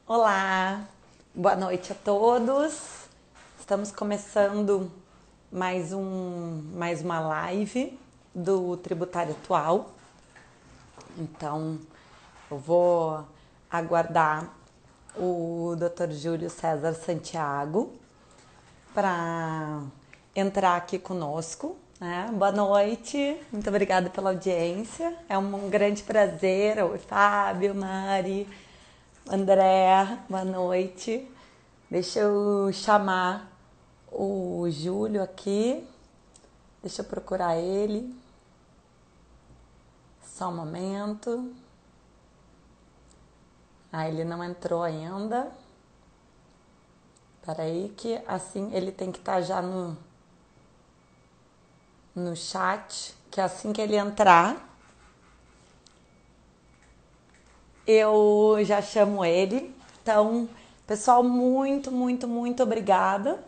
Olá, boa noite a todos. Estamos começando mais uma live do Tributário Atual. Então, eu vou aguardar o Dr. Júlio César Santiago para entrar aqui conosco. Né? Boa noite, muito obrigada pela audiência. É um grande prazer. Oi, Fábio, Mari, André, boa noite. Deixa eu chamar o Júlio aqui. Deixa eu procurar ele. Só um momento. Ah, ele não entrou ainda. Peraí que assim ele tem que estar já no chat, que assim que ele entrar, eu já chamo ele. Então, pessoal, muito obrigada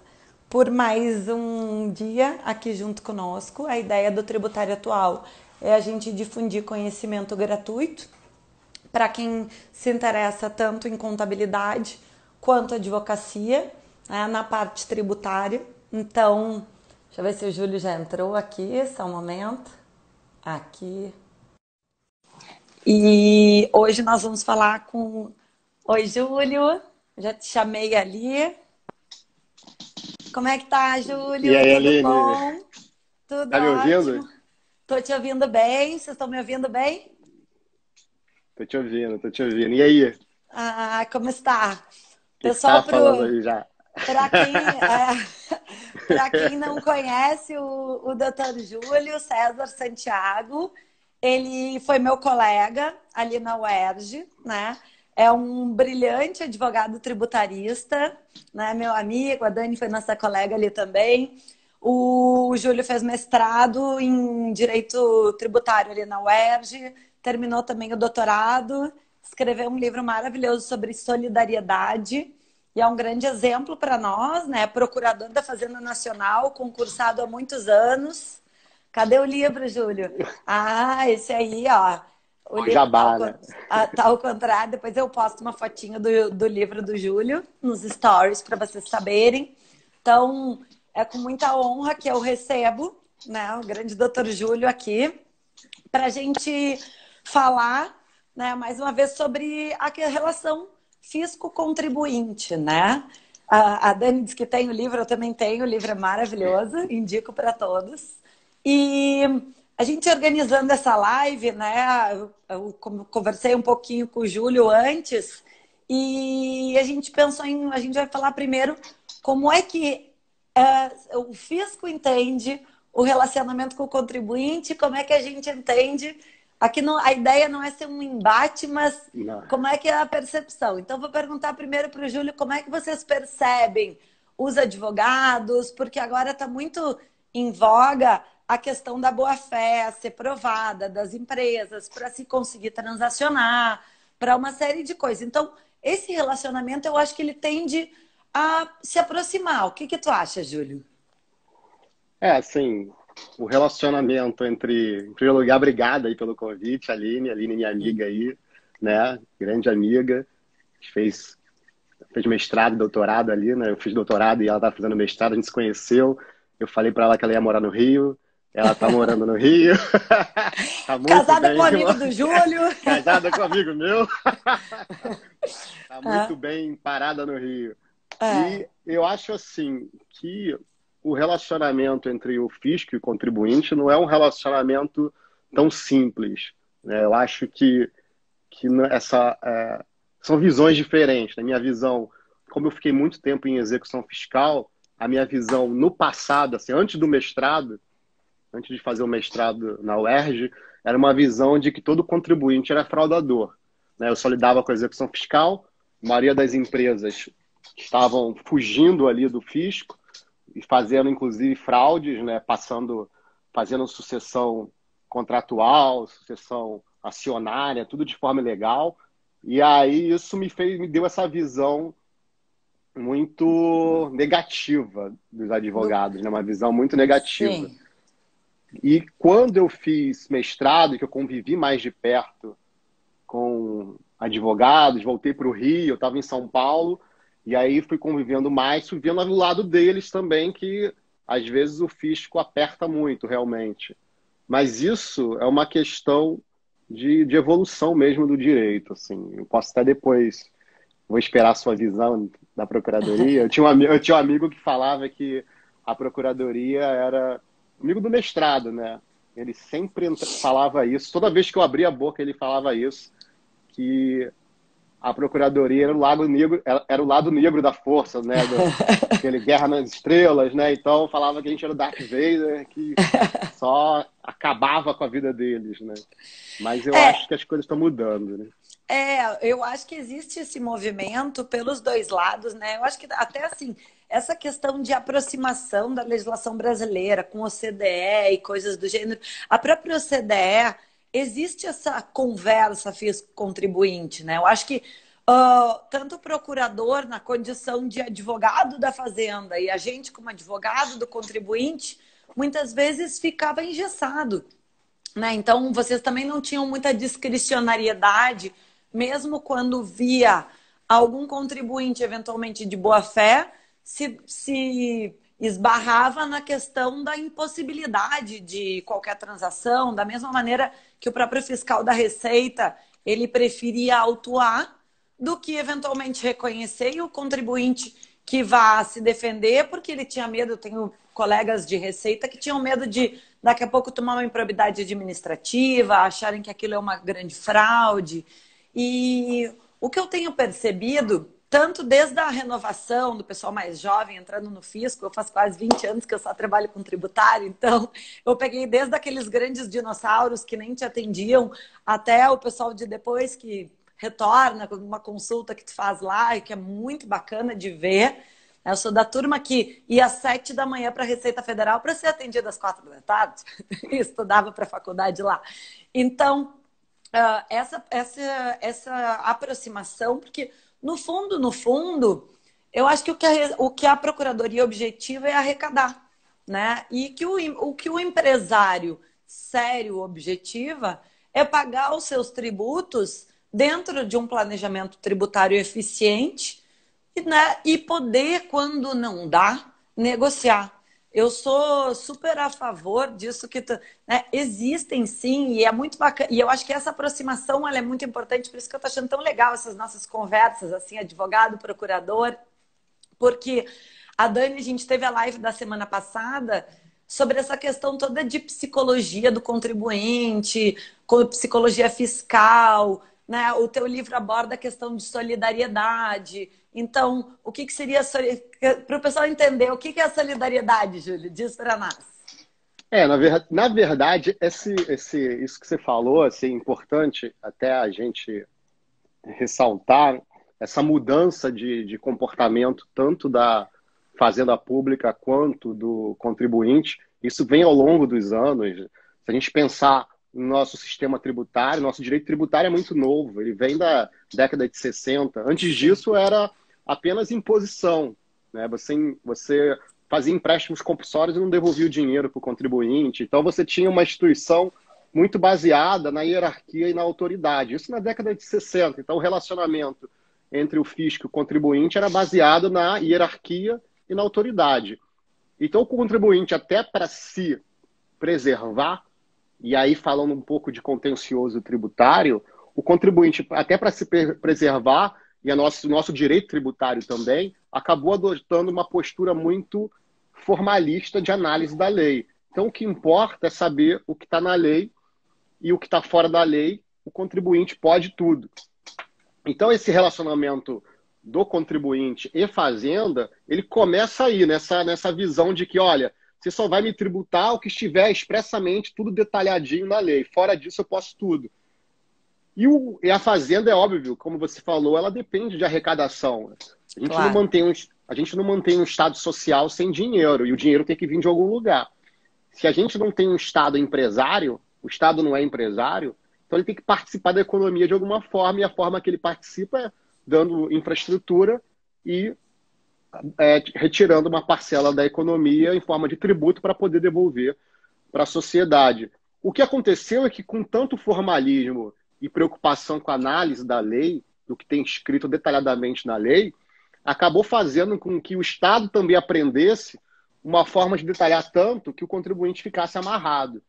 por mais um dia aqui junto conosco. A ideia do Tributário Atual é a gente difundir conhecimento gratuito para quem se interessa tanto em contabilidade quanto advocacia, né, na parte tributária. Então, deixa eu ver se o Júlio já entrou aqui, só um momento. Aqui. E hoje nós vamos falar com... Oi, Júlio, já te chamei ali. Como é que tá, E Júlio? aí, Tudo Aline, bom? Tudo tá me ouvindo? ótimo. Tô te ouvindo bem, vocês estão me ouvindo bem? Tô te ouvindo. E aí, o Ah, como está? que que você tava Pessoal, falando aí já? para quem, para quem não conhece o Dr. Júlio César Santiago, ele foi meu colega ali na UERJ, né? É um brilhante advogado tributarista, né? Meu amigo, a Dani foi nossa colega ali também. O Júlio fez mestrado em Direito Tributário ali na UERJ, terminou também o doutorado, escreveu um livro maravilhoso sobre solidariedade e é um grande exemplo para nós, né? Procurador da Fazenda Nacional, concursado há muitos anos. Cadê o livro, Júlio? Ah, esse aí, ó. O O livro jabá, né? tá ao contrário. Depois eu posto uma fotinha do livro do Júlio nos stories para vocês saberem. Então, é com muita honra que eu recebo, né, o grande doutor Júlio aqui, para a gente falar, né, mais uma vez sobre a relação fisco-contribuinte, né? A Dani diz que tem o livro, eu também tenho, o livro é maravilhoso, indico para todos. E a gente organizando essa live, né? Eu conversei um pouquinho com o Júlio antes e a gente pensou em, a gente vai falar primeiro como é que o fisco entende o relacionamento com o contribuinte, como é que a gente entende. Aqui não, a ideia não é ser um embate, mas Não. como é que é a percepção. Então, vou perguntar primeiro para o Júlio como é que vocês percebem os advogados, porque agora está muito em voga a questão da boa-fé ser provada das empresas para se conseguir transacionar, para uma série de coisas. Então, esse relacionamento eu acho que ele tende a se aproximar. O que que tu acha, Júlio? É, assim, o relacionamento entre... Em primeiro lugar, obrigado aí pelo convite, Aline. Aline, minha amiga aí, né? Grande amiga. Fez, fez mestrado, doutorado ali, né? Eu fiz doutorado e ela tá fazendo mestrado, a gente se conheceu. Eu falei pra ela que ela ia morar no Rio. Ela tá morando no Rio. Tá muito Casada com um bem. amigo do Júlio. Casada com um amigo meu. Tá muito Ah, bem parada no Rio. é. E eu acho assim que o relacionamento entre o fisco e o contribuinte não é um relacionamento tão simples, né? Eu acho que são visões diferentes. Na minha visão, como eu fiquei muito tempo em execução fiscal, a minha visão no passado, assim, antes do mestrado, antes de fazer o mestrado na UERJ, era uma visão de que todo contribuinte era fraudador, né? Eu só lidava com a execução fiscal, a maioria das empresas estavam fugindo ali do fisco e fazendo, inclusive, fraudes, né? Fazendo sucessão contratual, sucessão acionária, tudo de forma ilegal. E aí isso me deu essa visão muito negativa dos Do... advogados, né? Uma visão muito negativa. Sim. E quando eu fiz mestrado, que eu convivi mais de perto com advogados, voltei para o Rio, eu estava em São Paulo, e aí fui convivendo mais, fui vendo do lado deles também que às vezes o fisco aperta muito, realmente. Mas isso é uma questão de evolução mesmo do direito, assim. Eu posso até depois, vou esperar a sua visão da procuradoria. Eu tinha um amigo que falava que a procuradoria era amigo do mestrado, né? Ele sempre falava isso. Toda vez que eu abria a boca, ele falava isso, que a procuradoria era o lado negro, era o lado negro da força, né? Aquele Guerra nas Estrelas, né? Então falava que a gente era o Darth Vader, que só acabava com a vida deles, né? Mas eu acho que as coisas estão mudando, né? Eu acho que existe esse movimento pelos dois lados, né? Eu acho que até assim, essa questão de aproximação da legislação brasileira com o OCDE e coisas do gênero, a própria OCDE, existe essa conversa fisco-contribuinte, né? Eu acho que tanto o procurador na condição de advogado da fazenda e a gente como advogado do contribuinte, muitas vezes ficava engessado, né? Então, vocês também não tinham muita discricionariedade, mesmo quando via algum contribuinte, eventualmente de boa fé, se esbarrava na questão da impossibilidade de qualquer transação, da mesma maneira que o próprio fiscal da Receita, ele preferia autuar do que eventualmente reconhecer e o contribuinte que vá se defender, porque ele tinha medo. Eu tenho colegas de Receita que tinham medo de daqui a pouco tomar uma improbidade administrativa, acharem que aquilo é uma grande fraude. E o que eu tenho percebido, tanto desde a renovação do pessoal mais jovem entrando no fisco, eu faço quase 20 anos que eu só trabalho com tributário, então eu peguei desde aqueles grandes dinossauros que nem te atendiam, até o pessoal de depois que retorna com uma consulta que tu faz lá e que é muito bacana de ver. Eu sou da turma que ia às 7 da manhã para a Receita Federal para ser atendida às 4 da tarde e estudava para a faculdade lá. Então, essa aproximação, porque no fundo, eu acho que o que a Procuradoria objetiva é arrecadar, né? E que o que o empresário sério objetiva é pagar os seus tributos dentro de um planejamento tributário eficiente, né? E poder, quando não dá, negociar. Eu sou super a favor disso né? Existem sim, e é muito bacana. E eu acho que essa aproximação ela é muito importante, por isso que eu estou achando tão legal essas nossas conversas, assim, advogado, procurador, porque a Dani, a gente teve a live da semana passada sobre essa questão toda de psicologia do contribuinte, com psicologia fiscal, né? O teu livro aborda a questão de solidariedade. Então, o que seria para o pessoal entender o que é a solidariedade, Júlio? Diz para nós. Na verdade, isso que você falou, assim, é importante até a gente ressaltar essa mudança de comportamento tanto da fazenda pública quanto do contribuinte. Isso vem ao longo dos anos. Se a gente pensar no nosso sistema tributário, nosso direito tributário é muito novo, ele vem da década de 60. Antes disso era apenas imposição, né? Você fazia empréstimos compulsórios e não devolvia o dinheiro para o contribuinte. Então você tinha uma instituição muito baseada na hierarquia e na autoridade. Isso na década de 60. Então o relacionamento entre o fisco e o contribuinte era baseado na hierarquia e na autoridade. Então o contribuinte, até para se preservar, e aí falando um pouco de contencioso tributário, o contribuinte, até para se preservar, e o nosso direito tributário também, acabou adotando uma postura muito formalista de análise da lei. Então, o que importa é saber o que está na lei e o que está fora da lei, o contribuinte pode tudo. Então, esse relacionamento do contribuinte e fazenda, ele começa aí, nessa visão de que, olha, você só vai me tributar o que estiver expressamente tudo detalhadinho na lei. Fora disso, eu posso tudo. E a fazenda, é óbvio, como você falou, ela depende de arrecadação. A gente, claro, a gente não mantém um Estado social sem dinheiro, e o dinheiro tem que vir de algum lugar. Se a gente não tem um Estado empresário, o Estado não é empresário, então ele tem que participar da economia de alguma forma, e a forma que ele participa é dando infraestrutura e retirando uma parcela da economia em forma de tributo para poder devolver para a sociedade. O que aconteceu é que, com tanto formalismo e preocupação com a análise da lei, do que tem escrito detalhadamente na lei, acabou fazendo com que o Estado também aprendesse uma forma de detalhar tanto que o contribuinte ficasse amarrado.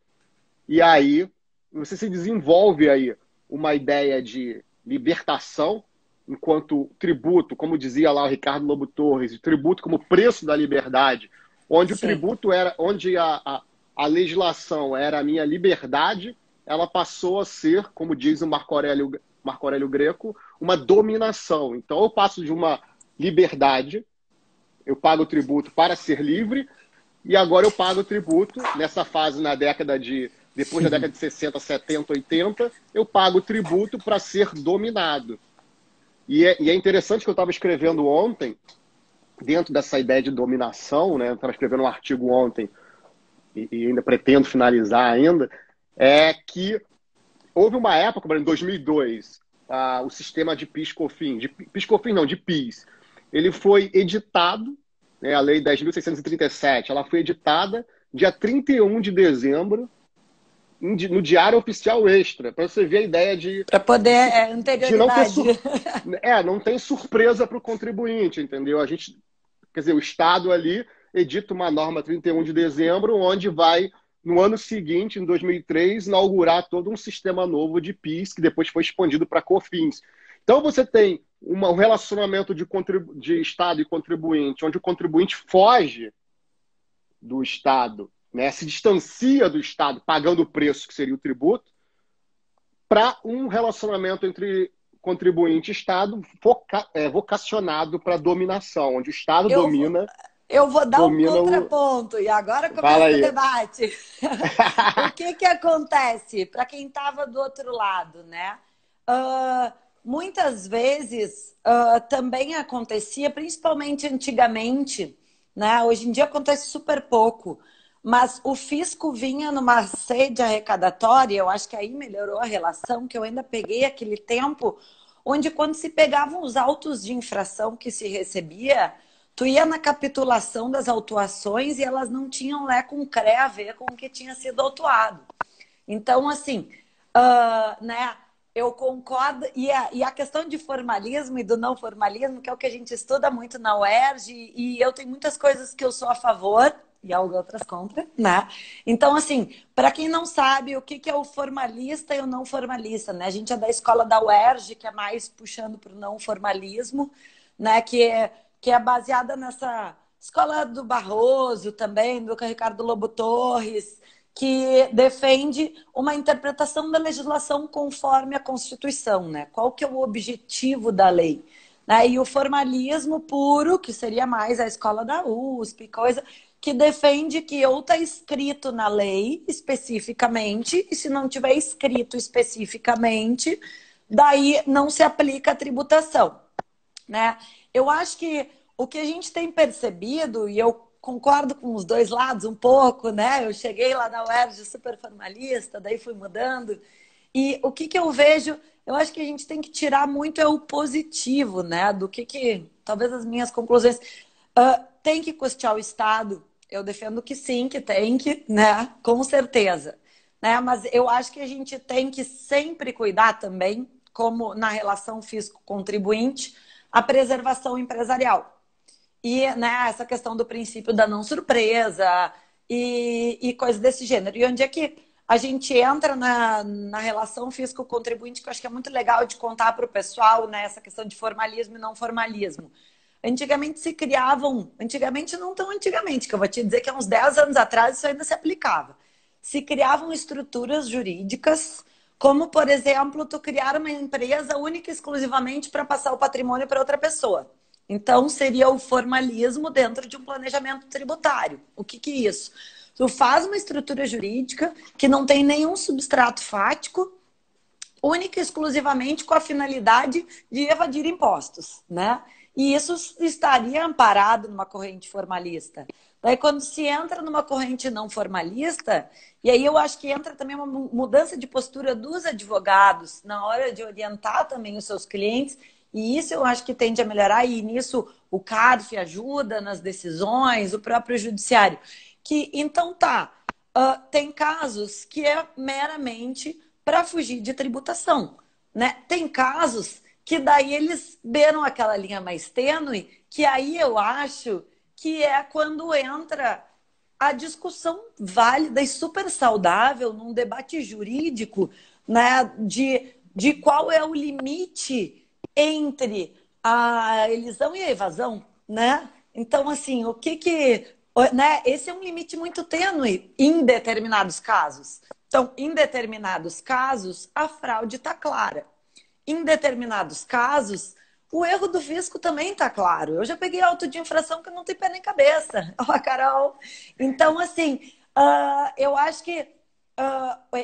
E aí você se desenvolve aí uma ideia de libertação, enquanto tributo, como dizia lá o Ricardo Lobo Torres, tributo como preço da liberdade, onde o tributo era, onde a legislação era a minha liberdade, ela passou a ser, como diz o Marco Aurélio Greco, uma dominação. Então eu passo de uma liberdade, eu pago o tributo para ser livre, e agora eu pago o tributo, nessa fase depois da década de 60, 70, 80, eu pago o tributo para ser dominado. E é interessante que eu estava escrevendo ontem, dentro dessa ideia de dominação, né? Eu estava escrevendo um artigo ontem, e ainda pretendo finalizar ainda, é que houve uma época, em 2002, o sistema de PIS/COFINS, de PIS, ele foi editado, né, a Lei 10.637, ela foi editada dia 31 de dezembro, no Diário Oficial Extra, para você ver a ideia de... Para poder, anterioridade. Não tem surpresa para o contribuinte, entendeu? Quer dizer, o Estado ali edita uma norma 31 de dezembro, onde vai, no ano seguinte, em 2003, inaugurar todo um sistema novo de PIS, que depois foi expandido para COFINS. Então você tem um relacionamento de Estado e contribuinte, onde o contribuinte foge do Estado, né, se distancia do Estado, pagando o preço que seria o tributo, para um relacionamento entre contribuinte e Estado vocacionado para dominação, onde o Estado domina... Eu vou dar um contraponto, e agora começa o debate. O que acontece para quem estava do outro lado, né? Muitas vezes também acontecia, principalmente antigamente, né? Hoje em dia acontece super pouco, mas o fisco vinha numa sede arrecadatória, eu acho que aí melhorou a relação, que eu ainda peguei aquele tempo onde quando se pegavam os autos de infração que se recebia, tu ia na capitulação das autuações e elas não tinham lé com cré a ver com o que tinha sido autuado. Então, assim, né, eu concordo. E a questão de formalismo e do não formalismo, que é o que a gente estuda muito na UERJ, e eu tenho muitas coisas que eu sou a favor e outras contra, né? Então, assim, para quem não sabe o que é o formalista e o não formalista, né? A gente é da escola da UERJ, que é mais puxando para o não formalismo, né? Que é baseada nessa escola do Barroso também, do Ricardo Lobo Torres, que defende uma interpretação da legislação conforme a Constituição, né? Qual que é o objetivo da lei? Né? E o formalismo puro, que seria mais a escola da USP, coisa que defende que ou está escrito na lei especificamente, e se não tiver escrito especificamente, daí não se aplica a tributação, né? Eu acho que o que a gente tem percebido, e eu concordo com os dois lados um pouco, né? Eu cheguei lá na UERJ super formalista, daí fui mudando. E o que eu vejo, eu acho que a gente tem que tirar muito é o positivo, né? Do que talvez as minhas conclusões... tem que custear o Estado? Eu defendo que sim, que tem que, né? Com certeza. Né? Mas eu acho que a gente tem que sempre cuidar também, como na relação fisco-contribuinte, a preservação empresarial. E né, essa questão do princípio da não surpresa e coisas desse gênero. E onde é que a gente entra na relação fisco-contribuinte, que eu acho que é muito legal de contar para o pessoal, né, essa questão de formalismo e não formalismo. Antigamente se criavam, antigamente não tão antigamente, que eu vou te dizer que há uns 10 anos atrás isso ainda se aplicava. Se criavam estruturas jurídicas, como, por exemplo, tu criar uma empresa única e exclusivamente para passar o patrimônio para outra pessoa. Então, seria o formalismo dentro de um planejamento tributário. O que é isso? Tu faz uma estrutura jurídica que não tem nenhum substrato fático, única e exclusivamente com a finalidade de evadir impostos, né? E isso estaria amparado numa corrente formalista. Daí, quando se entra numa corrente não formalista, e aí eu acho que entra também uma mudança de postura dos advogados na hora de orientar também os seus clientes, e isso eu acho que tende a melhorar, e nisso o CARF ajuda nas decisões, o próprio judiciário. Que, então tem casos que é meramente para fugir de tributação, né? Tem casos que daí eles beiram aquela linha mais tênue, que aí eu acho que é quando entra a discussão válida e super saudável num debate jurídico, né, de qual é o limite entre a elisão e a evasão, né? Então, assim, né, esse é um limite muito tênue em determinados casos. Então, em determinados casos, a fraude está clara. Em determinados casos, o erro do fisco também está claro. Eu já peguei auto de infração que não tem pé nem cabeça. Ó, Carol. Então, assim, eu acho que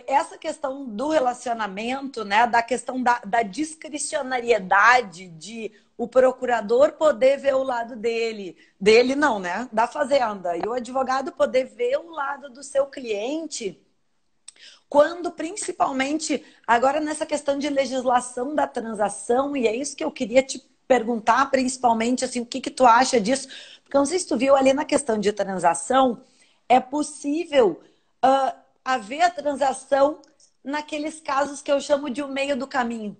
essa questão do relacionamento, né, da questão da discricionariedade de o procurador poder ver o lado dele não, né, da fazenda, e o advogado poder ver o lado do seu cliente, quando principalmente agora nessa questão de legislação da transação, e é isso que eu queria te perguntar principalmente, assim, o que tu acha disso? Porque eu não sei se tu viu ali na questão de transação, é possível haver a transação naqueles casos que eu chamo de o meio do caminho,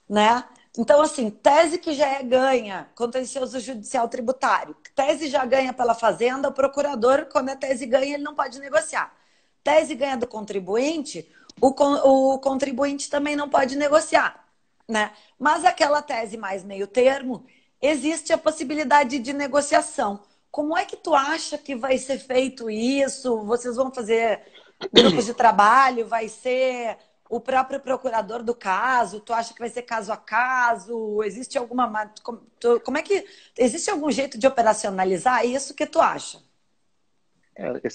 né? Então, assim, tese que já é ganha, contencioso judicial tributário, tese já ganha pela fazenda, o procurador, quando a tese ganha, ele não pode negociar. Tese ganha do contribuinte, o contribuinte também não pode negociar, né? Mas aquela tese mais meio termo, existe a possibilidade de negociação. Como é que tu acha que vai ser feito isso? Vocês vão fazer grupos de trabalho? Vai ser o próprio procurador do caso? Tu acha que vai ser caso a caso? Existe alguma... Como é que... Existe algum jeito de operacionalizar isso? O que tu acha?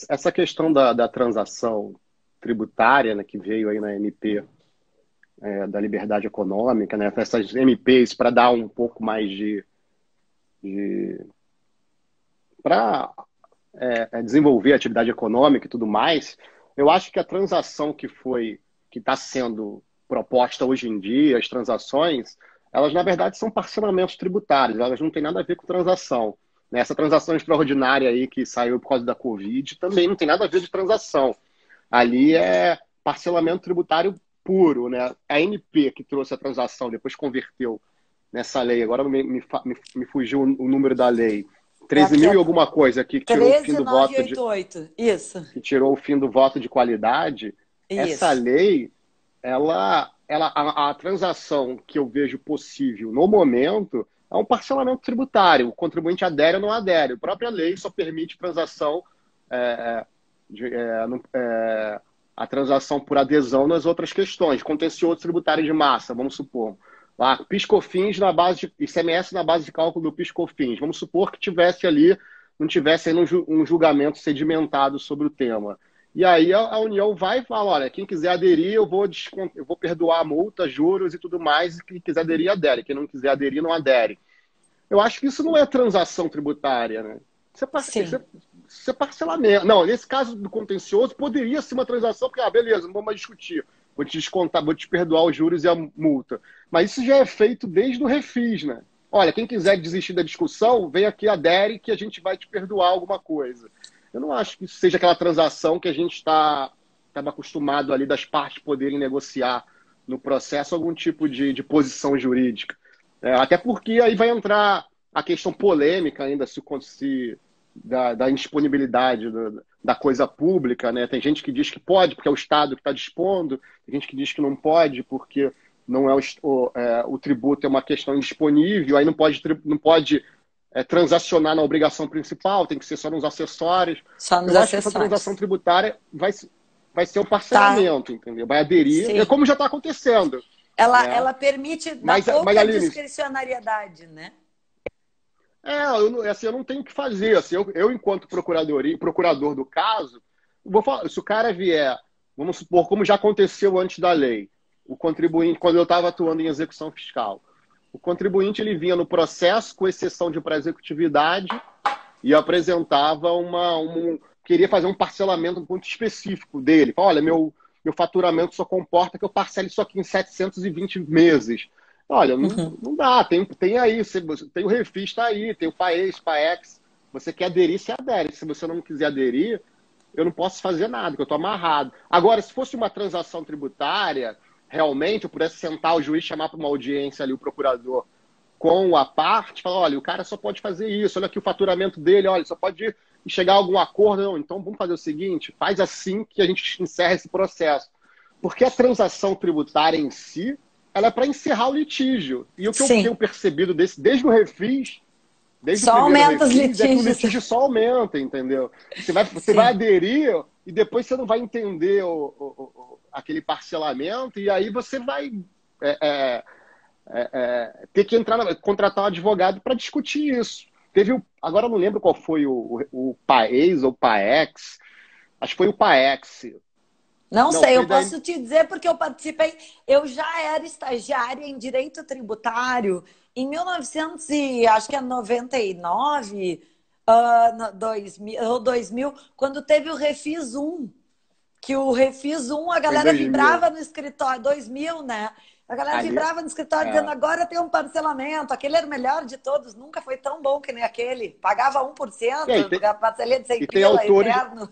Essa questão da transação tributária, né, que veio aí na MP da liberdade econômica, né, essas MPs para dar um pouco mais para desenvolver a atividade econômica e tudo mais, eu acho que a transação que está sendo proposta hoje em dia, as transações, elas na verdade são parcelamentos tributários, elas não têm nada a ver com transação. Essa transação extraordinária aí que saiu por causa da Covid também não tem nada a ver de transação. Ali é parcelamento tributário puro, né? A ANP que trouxe a transação, depois converteu nessa lei, agora me fugiu o número da lei, 13 mil e alguma coisa que tirou o fim do voto 13.988, isso. Que tirou o fim do voto de qualidade. Isso. Essa lei, a transação que eu vejo possível no momento é um parcelamento tributário. O contribuinte adere ou não adere. A própria lei só permite transação a transação por adesão nas outras questões. Contencioso tributário de massa, vamos supor. Lá, PIS/COFINS na base de ICMS na base de cálculo do PIS/COFINS. Vamos supor que não tivesse ali um julgamento sedimentado sobre o tema. E aí a União vai e fala, olha, quem quiser aderir, eu vou perdoar a multa, juros e tudo mais, e quem quiser aderir, adere. Quem não quiser aderir, não adere. Eu acho que isso não é transação tributária, né? Isso é parcelamento. Não, nesse caso do contencioso, poderia ser uma transação, porque, beleza, não vamos mais discutir. Vou te descontar, vou te perdoar os juros e a multa. Mas isso já é feito desde o refis, né? Olha, quem quiser desistir da discussão, vem aqui, adere, que a gente vai te perdoar alguma coisa. Eu não acho que isso seja aquela transação que a gente estava acostumado ali das partes poderem negociar no processo algum tipo de posição jurídica. Até porque aí vai entrar a questão polêmica ainda da indisponibilidade da coisa pública, né? Tem gente que diz que pode porque é o Estado que está dispondo, tem gente que diz que não pode porque não o tributo é uma questão indisponível, aí não pode transacionar na obrigação principal, tem que ser só nos acessórios. Só nos Eu acessórios. acho que essa transação tributária vai ser um parcelamento, entendeu? Vai aderir, como já está acontecendo. Ela permite pouca discricionariedade, né? Eu não tenho o que fazer. Assim, eu enquanto procurador do caso, vou falar, se o cara vier, vamos supor, como já aconteceu antes da lei, o contribuinte, quando eu estava atuando em execução fiscal, o contribuinte ele vinha no processo, com exceção de pré-executividade, e apresentava queria fazer um parcelamento muito específico dele. Fala, olha, meu faturamento só comporta que eu parcele isso aqui em 720 meses. Olha, não dá, tem aí, tem o refis, está aí, tem o PAEX, PAEX. Você quer aderir, você adere. Se você não quiser aderir, eu não posso fazer nada, porque eu estou amarrado. Agora, se fosse uma transação tributária, realmente, eu pudesse sentar o juiz, chamar para uma audiência ali o procurador com a parte, falar, olha, o cara só pode fazer isso, olha aqui o faturamento dele, olha, só pode chegar a algum acordo, não, então vamos fazer o seguinte, faz assim que a gente encerra esse processo. Porque a transação tributária em si, ela é para encerrar o litígio. E o que eu tenho percebido desde o refis, desde só o primeiro aumenta os refis, é que o litígios. litígio só aumenta, entendeu? Você vai aderir e depois você não vai entender aquele parcelamento e aí você vai ter que contratar um advogado para discutir isso. Agora eu não lembro qual foi o PAEX ou PAEX, acho que foi o PAEX. Não sei, eu posso te dizer porque eu participei, eu já era estagiária em Direito Tributário em 1999, 2000, quando teve o Refis 1, que o Refis 1 a galera vibrava no escritório, 2000, né? A galera vibrava no escritório dizendo, agora tem um parcelamento, aquele era o melhor de todos, nunca foi tão bom que nem aquele. Pagava 1%, a parcelia de 100 pila, eterno.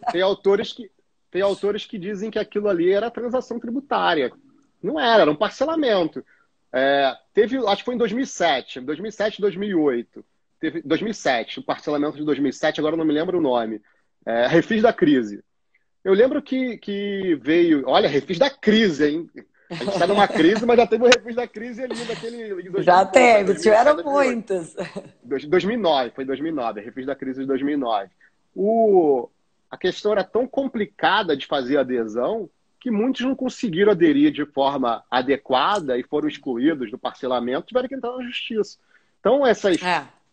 Tem autores que dizem que aquilo ali era transação tributária. Não era um parcelamento. Acho que foi em 2007, 2008. Teve 2007, o parcelamento de 2007, agora eu não me lembro o nome. Refis da crise. Eu lembro que veio... Olha, refis da crise, hein? A gente está numa crise, mas já teve o refis da crise ali, daquele... Já teve, tiveram muitos. 2009, foi 2009, refis da crise de 2009. A questão era tão complicada de fazer adesão que muitos não conseguiram aderir de forma adequada e foram excluídos do parcelamento, tiveram que entrar na justiça. Então, essas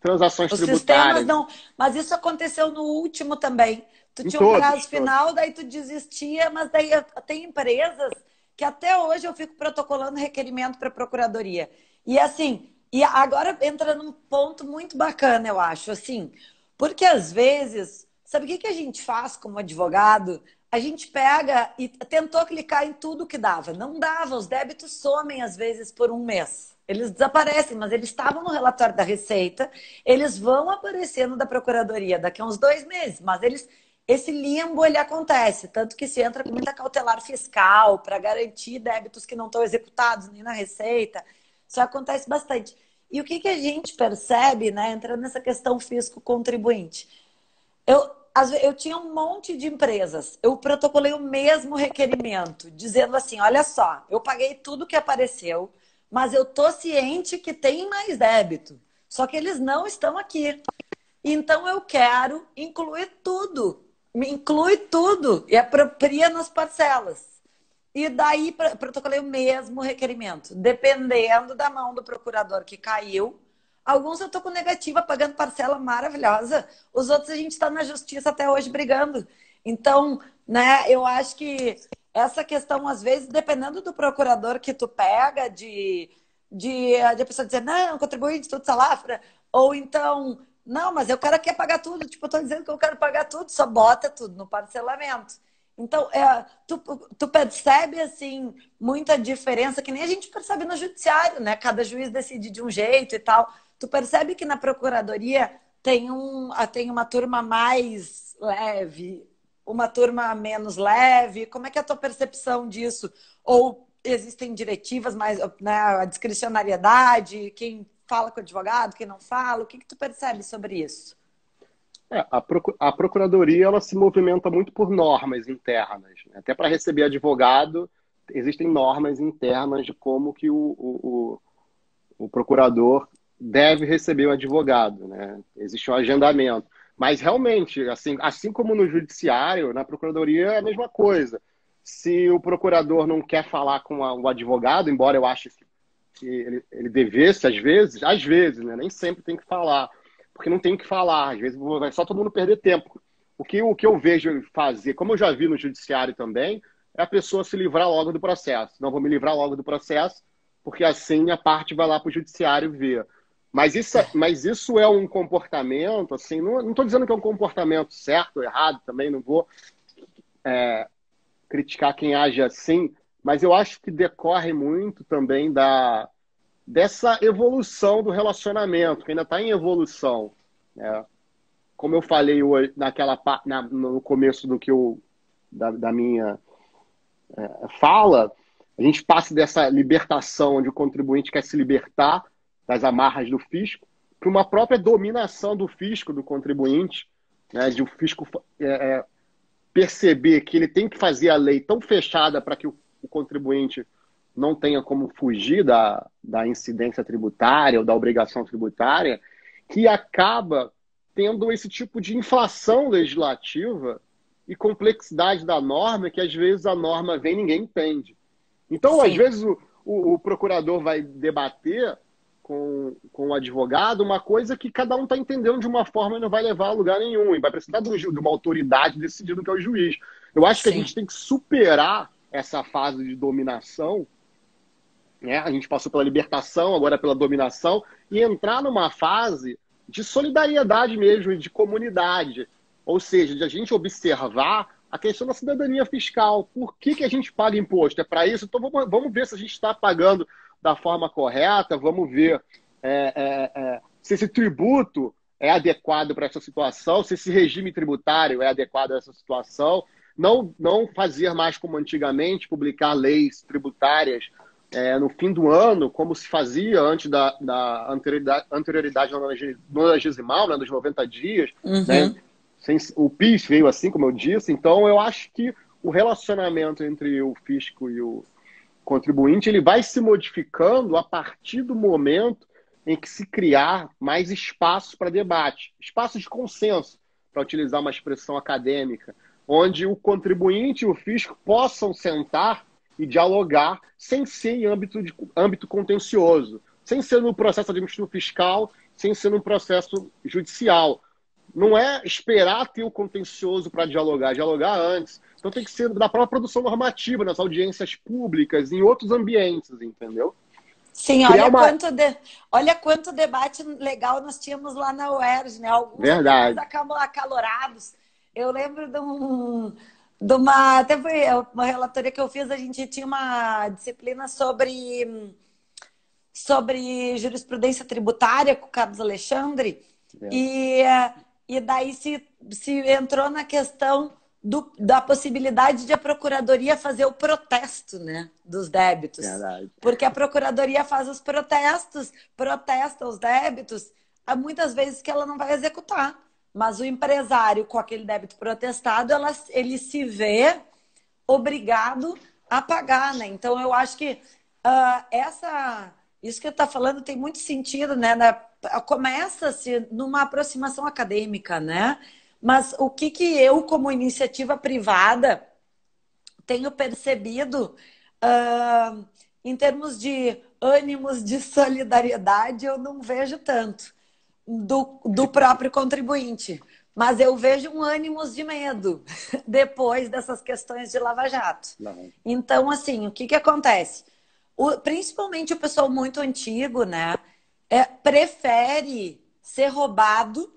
transações tributárias... não... Mas isso aconteceu no último também. Tu tinha um prazo final, daí tu desistia, mas daí tem empresas que até hoje eu fico protocolando requerimento para a Procuradoria. E assim, e agora entra num ponto muito bacana, eu acho, assim, porque às vezes, sabe o que a gente faz como advogado? A gente pega e tentou clicar em tudo que dava. Não dava, os débitos somem às vezes por um mês. Eles desaparecem, mas eles estavam no relatório da Receita, eles vão aparecer no da Procuradoria daqui a uns 2 meses, mas esse limbo ele acontece, tanto que se entra com muita cautelar fiscal para garantir débitos que não estão executados nem na Receita. Isso acontece bastante. E o que a gente percebe, né, entrando nessa questão fisco-contribuinte? Eu tinha um monte de empresas, eu protocolei o mesmo requerimento, dizendo assim, olha só, eu paguei tudo que apareceu, mas eu tô ciente que tem mais débito, só que eles não estão aqui. Então eu quero incluir tudo. Me inclui tudo e apropria nas parcelas. E daí protocolei o mesmo requerimento. Dependendo da mão do procurador que caiu, alguns eu tô com negativa, pagando parcela maravilhosa. Os outros a gente está na justiça até hoje brigando. Então, né, eu acho que essa questão, às vezes, dependendo do procurador que tu pega, de a pessoa dizer, não, contribuinte, tudo salafra, ou então... Não, mas eu quero pagar tudo. Tipo, eu tô dizendo que eu quero pagar tudo, só bota tudo no parcelamento. Então, tu percebe, assim, muita diferença, que nem a gente percebe no judiciário, né? Cada juiz decide de um jeito e tal. Tu percebe que na procuradoria tem uma turma mais leve, uma turma menos leve. Como é que é a tua percepção disso? Ou existem diretivas mais, né, a discricionariedade, quem fala com o advogado, quem não fala? O que tu percebe sobre isso? A procuradoria ela se movimenta muito por normas internas, né? Até para receber advogado, existem normas internas de como que o procurador deve receber o advogado, né? Existe um agendamento. Mas, realmente, assim como no judiciário, na procuradoria é a mesma coisa. Se o procurador não quer falar com o advogado, embora eu ache que ele devesse, às vezes, né? Nem sempre tem que falar, porque não tem o que falar, às vezes vai só todo mundo perder tempo. O que eu vejo fazer, como eu já vi no judiciário também, é a pessoa se livrar logo do processo. Não, vou me livrar logo do processo, porque assim a parte vai lá para o judiciário ver. Mas isso é um comportamento, assim, não estou dizendo que é um comportamento certo ou errado, também não vou criticar quem age assim, mas eu acho que decorre muito também dessa evolução do relacionamento, que ainda está em evolução, né? Como eu falei hoje, no começo da minha fala, a gente passe dessa libertação, onde o contribuinte quer se libertar das amarras do fisco, para uma própria dominação do fisco, do contribuinte, né, de o fisco perceber que ele tem que fazer a lei tão fechada para que o contribuinte não tenha como fugir da incidência tributária ou da obrigação tributária, que acaba tendo esse tipo de inflação legislativa e complexidade da norma, que às vezes a norma vem e ninguém entende. Então, Sim. às vezes, o procurador vai debater com o advogado uma coisa que cada um está entendendo de uma forma e não vai levar a lugar nenhum, e vai precisar de uma autoridade decidindo, que é o juiz. Eu acho que a Sim. gente tem que superar essa fase de dominação, né? A gente passou pela libertação, agora pela dominação, e entrar numa fase de solidariedade mesmo, de comunidade. Ou seja, de a gente observar a questão da cidadania fiscal. Por que a gente paga imposto? É para isso? Então vamos ver se a gente está pagando da forma correta, vamos ver se esse tributo é adequado para essa situação, se esse regime tributário é adequado a essa situação. Não fazer mais como antigamente, publicar leis tributárias no fim do ano, como se fazia antes da anterioridade nonagesimal, né, dos 90 dias. Uhum. Né? O PIS veio assim, como eu disse. Então, eu acho que o relacionamento entre o fisco e o contribuinte ele vai se modificando a partir do momento em que se criar mais espaço para debate, espaço de consenso, para utilizar uma expressão acadêmica, onde o contribuinte e o fisco possam sentar e dialogar sem ser em âmbito contencioso, sem ser no processo administrativo fiscal, sem ser no processo judicial. Não é esperar ter o contencioso para dialogar antes. Então tem que ser da própria produção normativa, nas audiências públicas, em outros ambientes, entendeu? Sim, olha quanto debate legal nós tínhamos lá na UERJ, né? Alguns Verdade. acalorados. Eu lembro de uma... Até foi uma relatoria que eu fiz, a gente tinha uma disciplina sobre jurisprudência tributária com o Carlos Alexandre, e daí se entrou na questão da possibilidade de a Procuradoria fazer o protesto, né, dos débitos. Verdade. Porque a Procuradoria faz os protestos, protesta os débitos, há muitas vezes que ela não vai executar. Mas o empresário, com aquele débito protestado, ele se vê obrigado a pagar, né? Então, eu acho que isso que eu estou falando tem muito sentido, né? Começa-se numa aproximação acadêmica, né? Mas o que eu, como iniciativa privada, tenho percebido em termos de ânimos de solidariedade, eu não vejo tanto do próprio contribuinte. Mas eu vejo um ânimos de medo depois dessas questões de Lava Jato. Não. Então, assim, o que acontece? Principalmente o pessoal muito antigo, né? Prefere ser roubado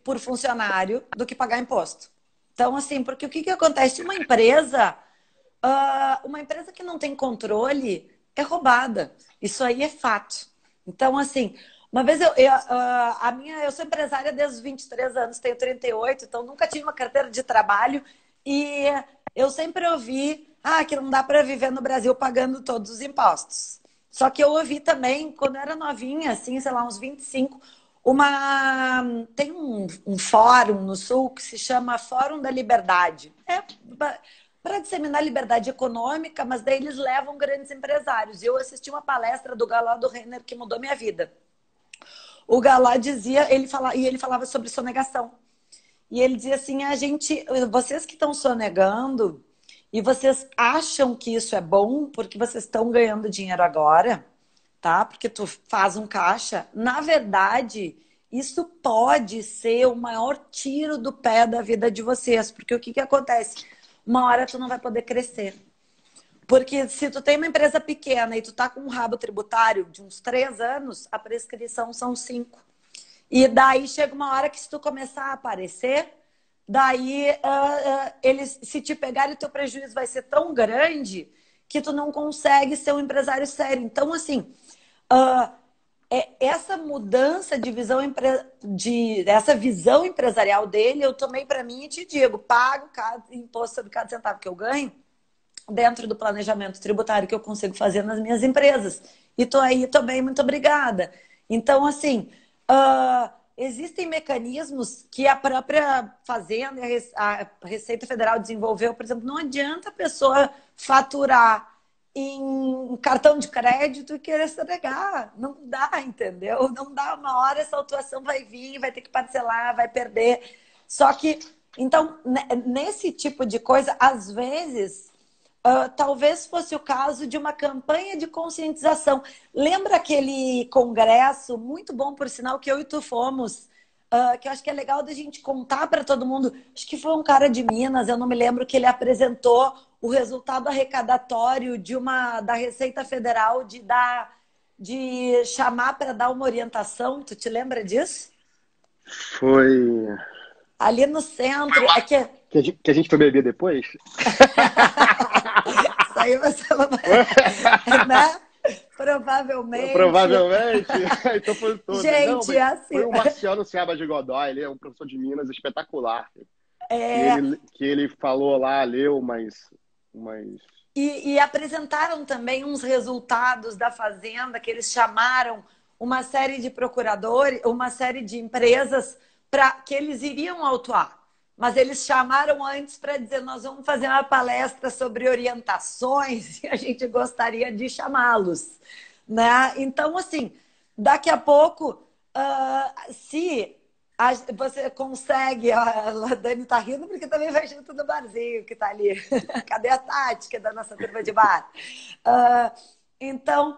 por funcionário do que pagar imposto. Então, assim, porque o que acontece? Uma empresa que não tem controle é roubada. Isso aí é fato. Então, assim, uma vez eu sou empresária desde os 23 anos, tenho 38, então nunca tive uma carteira de trabalho e eu sempre ouvi que não dá para viver no Brasil pagando todos os impostos. Só que eu ouvi também, quando eu era novinha, assim, sei lá, uns 25, tem um fórum no Sul que se chama Fórum da Liberdade. Para disseminar liberdade econômica, mas daí eles levam grandes empresários. Eu assisti uma palestra do Galá do Renner que mudou minha vida. O Galá dizia, ele falava sobre sonegação. E ele dizia assim, vocês que estão sonegando e vocês acham que isso é bom porque vocês estão ganhando dinheiro agora, tá? Porque tu faz um caixa. Na verdade, isso pode ser o maior tiro do pé da vida de vocês. Porque o que acontece? Uma hora tu não vai poder crescer. Porque se tu tem uma empresa pequena e tu tá com um rabo tributário de uns 3 anos, a prescrição são 5. E daí chega uma hora que se tu começar a aparecer, daí eles, se te pegarem, o teu prejuízo vai ser tão grande que tu não consegue ser um empresário sério. Então, assim, essa mudança de visão, essa visão empresarial dele, eu tomei para mim e te digo, pago cada imposto sobre cada centavo que eu ganho. dentro do planejamento tributário que eu consigo fazer nas minhas empresas. E tô aí também, muito obrigada. Então, assim, existem mecanismos que a própria Fazenda, a Receita Federal desenvolveu, por exemplo, não adianta a pessoa faturar em cartão de crédito e querer se negar. Não dá, entendeu? Não dá. Uma hora essa autuação vai vir, vai ter que parcelar, vai perder. Só que, então, nesse tipo de coisa, às vezes, talvez fosse o caso de uma campanha de conscientização. Lembra aquele congresso, muito bom, por sinal, que eu e tu fomos, que eu acho que é legal da gente contar para todo mundo. Acho que foi um cara de Minas, eu não me lembro, que ele apresentou o resultado arrecadatório da Receita Federal de chamar para dar uma orientação. Tu te lembra disso? Foi. Ali no centro. Que a gente foi beber depois? Isso aí você não... né? Provavelmente. Provavelmente. Então foi tudo. Gente, não, assim... Foi o Marciano Serra de Godoy, ele é um professor de Minas espetacular. Que ele falou lá, leu, mas... E apresentaram também uns resultados da Fazenda, que eles chamaram uma série de procuradores, uma série de empresas para que eles iriam autuar. Mas eles chamaram antes para dizer, nós vamos fazer uma palestra sobre orientações e a gente gostaria de chamá-los. Né? Então, assim, daqui a pouco, se você consegue... A Dani tá rindo porque também vai junto do barzinho que tá ali. Cadê a tática da nossa turma de bar? Então,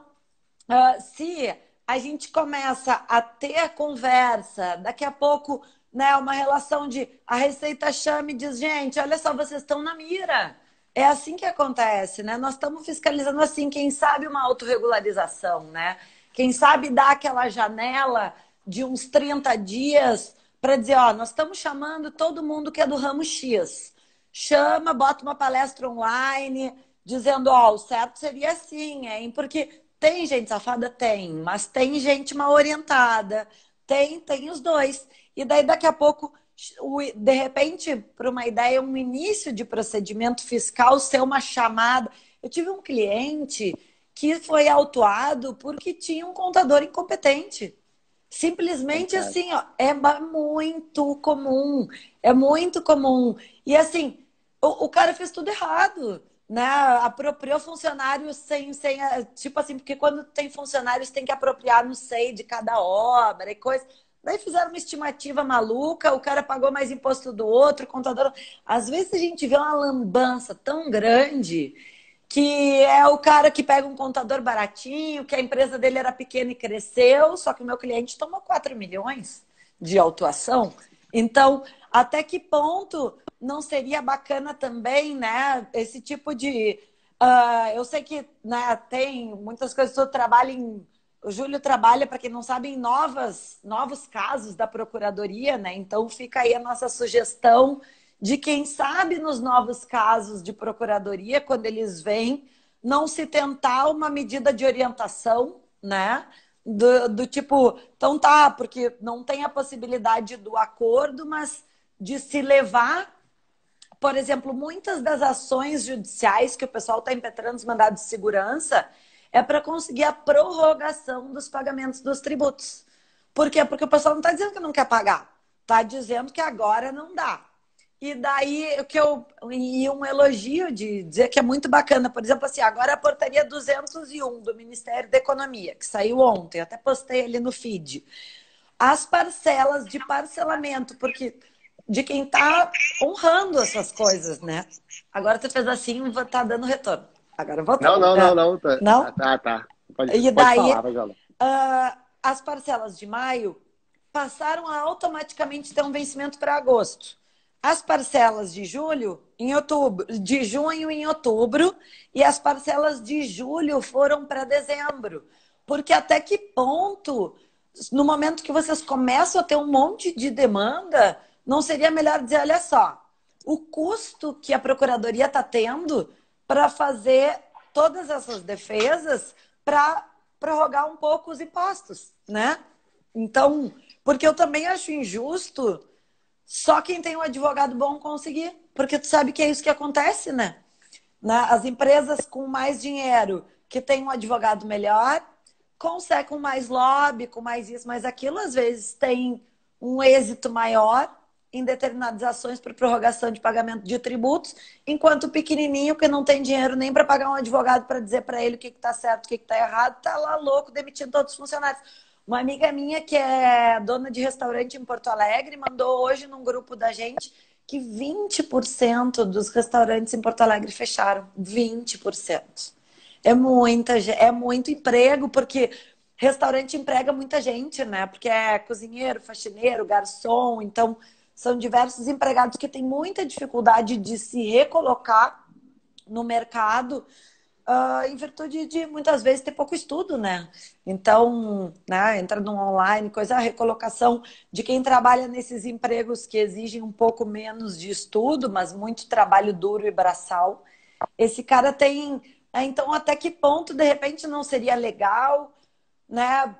se a gente começa a ter a conversa, daqui a pouco... Né, uma relação de a Receita chama e diz, gente, olha só, vocês estão na mira. É assim que acontece, né? Nós estamos fiscalizando assim, quem sabe uma autorregularização, né? Quem sabe dar aquela janela de uns 30 dias para dizer, ó, nós estamos chamando todo mundo que é do ramo X. Chama, bota uma palestra online, dizendo, ó, o certo seria assim, hein? Porque tem gente safada? Tem, mas tem gente mal orientada. Tem os dois. E daí, daqui a pouco, de repente, para uma ideia, um início de procedimento fiscal ser uma chamada. Eu tive um cliente que foi autuado porque tinha um contador incompetente. Simplesmente assim, ó, é muito comum. É muito comum. E assim, o cara fez tudo errado. Né? Apropriou funcionários sem. Tipo assim, porque quando tem funcionários tem que apropriar no SEI de cada obra e coisa. Daí fizeram uma estimativa maluca, o cara pagou mais imposto do outro, o contador. Às vezes a gente vê uma lambança tão grande que é o cara que pega um contador baratinho, que a empresa dele era pequena e cresceu, só que o meu cliente tomou 4 milhões de autuação. Então, até que ponto não seria bacana também, né? Esse tipo de... eu sei que, né, tem muitas coisas que eu trabalho em... O Júlio trabalha, para quem não sabe, em novos casos da Procuradoria, né? Então fica aí a nossa sugestão de quem sabe nos novos casos de Procuradoria, quando eles vêm, não se tentar uma medida de orientação, né? Do tipo, então tá, porque não tem a possibilidade do acordo, mas de se levar, por exemplo, muitas das ações judiciais que o pessoal está impetrando os mandados de segurança é para conseguir a prorrogação dos pagamentos dos tributos. Por quê? Porque o pessoal não está dizendo que não quer pagar. Está dizendo que agora não dá. E daí, e um elogio de dizer que é muito bacana. Por exemplo, assim, agora a portaria 201 do Ministério da Economia, que saiu ontem, eu até postei ali no feed. As parcelas de parcelamento, porque de quem está honrando essas coisas, né? Agora tu fez assim, tá dando retorno. Agora voltou. Não. Não? Tá. E daí, falar, as parcelas de maio passaram a automaticamente ter um vencimento para agosto. As parcelas de julho em outubro, de junho em outubro, e as parcelas de julho foram para dezembro. Porque até que ponto, no momento que vocês começam a ter um monte de demanda, não seria melhor dizer, olha só, o custo que a Procuradoria está tendo para fazer todas essas defesas para prorrogar um pouco os impostos, né? Então, porque eu também acho injusto só quem tem um advogado bom conseguir, porque tu sabe que é isso que acontece, né? né? As empresas com mais dinheiro, que tem um advogado melhor, consegue com mais lobby, com mais isso, mais aquilo, às vezes tem um êxito maior em determinadas ações por prorrogação de pagamento de tributos, enquanto o pequenininho que não tem dinheiro nem para pagar um advogado para dizer para ele o que está certo, o que está errado, está lá louco demitindo todos os funcionários. Uma amiga minha que é dona de restaurante em Porto Alegre mandou hoje num grupo da gente que 20% dos restaurantes em Porto Alegre fecharam. 20%. É muito emprego, porque restaurante emprega muita gente, né? Porque é cozinheiro, faxineiro, garçom, então são diversos empregados que têm muita dificuldade de se recolocar no mercado, em virtude de muitas vezes ter pouco estudo, né? Então, né, entra no online, a recolocação de quem trabalha nesses empregos que exigem um pouco menos de estudo, mas muito trabalho duro e braçal. Esse cara tem. Então, até que ponto, de repente, não seria legal, né?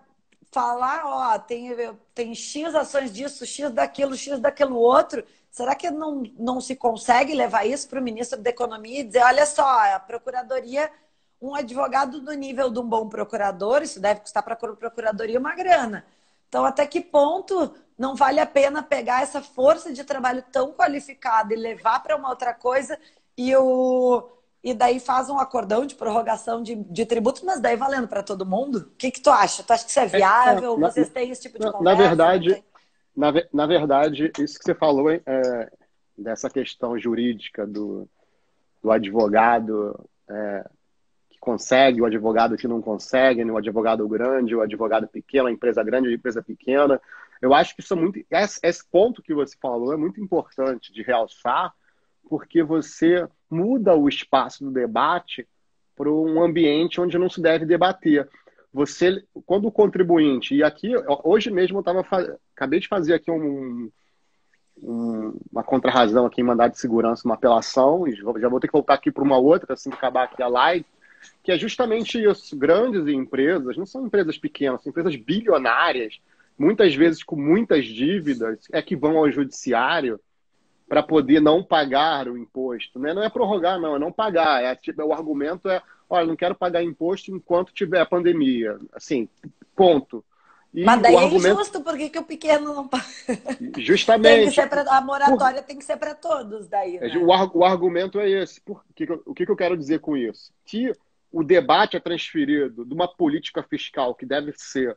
Falar, ó, tem X ações disso, X daquilo outro. Será que não se consegue levar isso para o ministro da Economia e dizer, olha só, a Procuradoria, um advogado do nível de um bom procurador, isso deve custar para a Procuradoria uma grana. Então, até que ponto não vale a pena pegar essa força de trabalho tão qualificada e levar para uma outra coisa e daí faz um acordão de prorrogação de tributos, mas daí valendo para todo mundo? O que tu acha? Tu acha que isso é viável? Vocês têm esse tipo de conversa? Na verdade, isso que você falou dessa questão jurídica do advogado que consegue, o advogado que não consegue, né? O advogado grande, o advogado pequeno, a empresa grande, a empresa pequena. Eu acho que isso é muito. Esse ponto que você falou é muito importante de realçar, porque você muda o espaço do debate para um ambiente onde não se deve debater. Quando o contribuinte, e aqui, hoje mesmo acabei de fazer aqui uma contrarrazão aqui em mandado de segurança, uma apelação, e já vou ter que voltar aqui para uma outra, assim que acabar aqui a live, que é justamente isso. Grandes empresas, não são empresas pequenas, são empresas bilionárias, muitas vezes com muitas dívidas, que vão ao judiciário para poder não pagar o imposto. Né? Não é prorrogar, não, é não pagar. O argumento olha, não quero pagar imposto enquanto tiver a pandemia. Assim, ponto. Mas daí é injusto, por que o pequeno não paga? Justamente. A moratória tem que ser para todos daí, né? O argumento é esse. O que eu quero dizer com isso? Que o debate é transferido de uma política fiscal que deve ser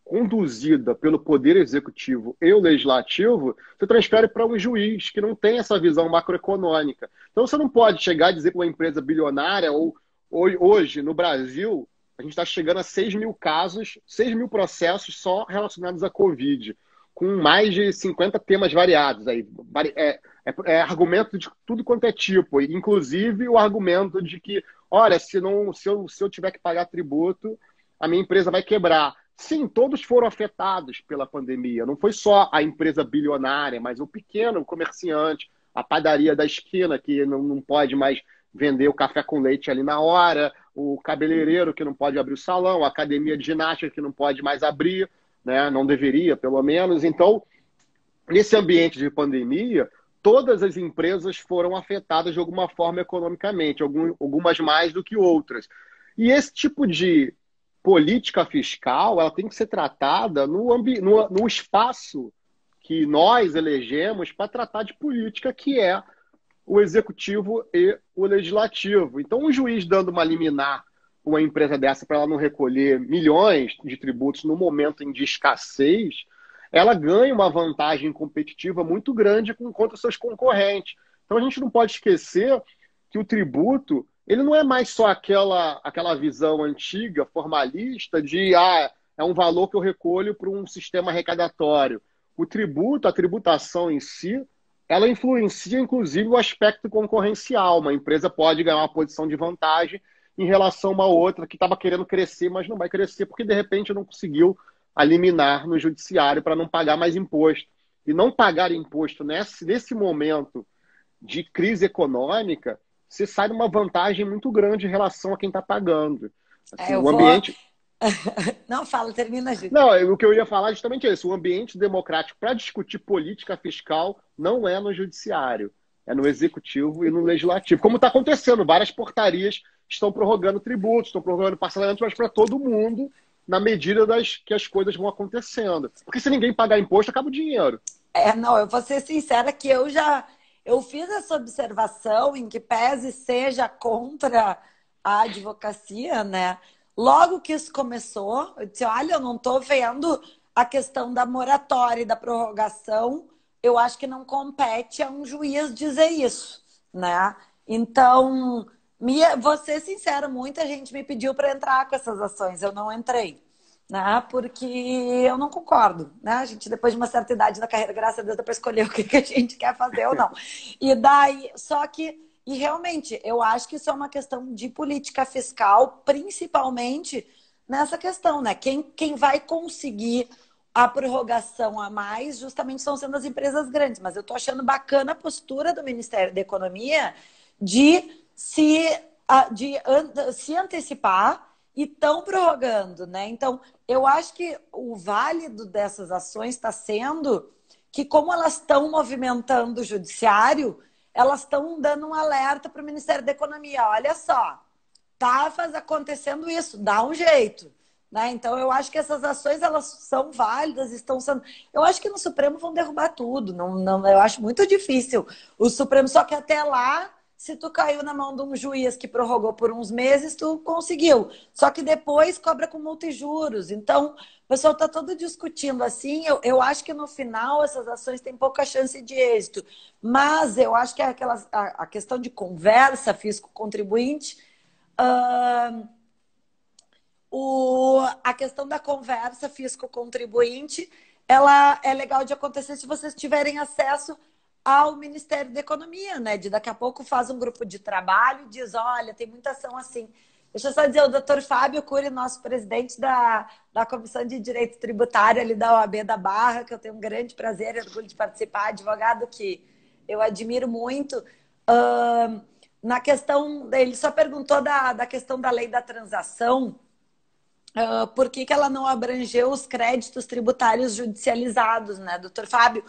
conduzida pelo Poder Executivo e o Legislativo, você transfere para um juiz que não tem essa visão macroeconômica. Então você não pode chegar e dizer que uma empresa bilionária, ou hoje no Brasil, a gente está chegando a 6 mil casos, 6 mil processos só relacionados à Covid, com mais de 50 temas variados. Aí. Argumento de tudo quanto é tipo, inclusive o argumento de que, olha, se eu tiver que pagar tributo, a minha empresa vai quebrar. Sim, todos foram afetados pela pandemia. Não foi só a empresa bilionária, mas o pequeno comerciante, a padaria da esquina, que não pode mais vender o café com leite ali na hora, o cabeleireiro que não pode abrir o salão, a academia de ginástica que não pode mais abrir, né? Não deveria, pelo menos. Então, nesse ambiente de pandemia, todas as empresas foram afetadas de alguma forma economicamente, algumas mais do que outras. E esse tipo de política fiscal, ela tem que ser tratada no espaço que nós elegemos para tratar de política, que é o executivo e o legislativo. Então, um juiz dando uma liminar para uma empresa dessa para ela não recolher milhões de tributos no momento de escassez, ela ganha uma vantagem competitiva muito grande contra seus concorrentes. Então, a gente não pode esquecer que o tributo ele não é mais só aquela visão antiga, formalista, de é um valor que eu recolho para um sistema arrecadatório. O tributo, a tributação em si, ela influencia, inclusive, o aspecto concorrencial. Uma empresa pode ganhar uma posição de vantagem em relação a uma outra que estava querendo crescer, mas não vai crescer porque, de repente, não conseguiu a liminar no judiciário para não pagar mais imposto. E não pagar imposto nesse momento de crise econômica, você sai numa vantagem muito grande em relação a quem está pagando. Assim, o ambiente... Não, fala, termina, Gil. Não, o que eu ia falar justamente é isso. O ambiente democrático para discutir política fiscal não é no judiciário. é no executivo e no legislativo. Como está acontecendo, várias portarias estão prorrogando tributos, estão prorrogando parcelamentos, mas para todo mundo, na medida que as coisas vão acontecendo. Porque se ninguém pagar imposto, acaba o dinheiro. Não, eu vou ser sincera que eu fiz essa observação em que pese seja contra a advocacia, né? Logo que isso começou, eu disse, olha, eu não estou vendo a questão da moratória e da prorrogação, eu acho que não compete a um juiz dizer isso, né? Então, vou ser sincera, muita gente me pediu para entrar com essas ações, eu não entrei, né? Porque eu não concordo, né? A gente, depois de uma certa idade da carreira, graças a Deus, dá para escolher o que a gente quer fazer ou não. E daí, só que, e realmente, eu acho que isso é uma questão de política fiscal, principalmente nessa questão, né? Quem vai conseguir a prorrogação a mais, justamente estão sendo as empresas grandes. Mas eu estou achando bacana a postura do Ministério da Economia de se antecipar e estão prorrogando, né? Então, eu acho que o válido dessas ações está sendo que, como elas estão movimentando o judiciário, elas estão dando um alerta para o Ministério da Economia. Olha só, tá acontecendo isso, dá um jeito. Né? Então, eu acho que essas ações elas são válidas, estão sendo. Eu acho que no Supremo vão derrubar tudo. Não, eu acho muito difícil. O Supremo, só que até lá, se tu caiu na mão de um juiz que prorrogou por uns meses, tu conseguiu. Só que depois cobra com multa e juros. Então, o pessoal está todo discutindo assim. Eu acho que no final essas ações têm pouca chance de êxito. Mas eu acho que a questão de conversa fisco-contribuinte. A questão da conversa fisco-contribuinte, ela é legal de acontecer se vocês tiverem acesso ao Ministério da Economia, né? De daqui a pouco faz um grupo de trabalho e diz, olha, tem muita ação assim. Deixa eu só dizer, o doutor Fábio Cury, nosso presidente da Comissão de Direito Tributário ali da OAB da Barra, que eu tenho um grande prazer e orgulho de participar, advogado que eu admiro muito. Na questão, ele só perguntou da questão da lei da transação, por que ela não abrangeu os créditos tributários judicializados, né, doutor Fábio?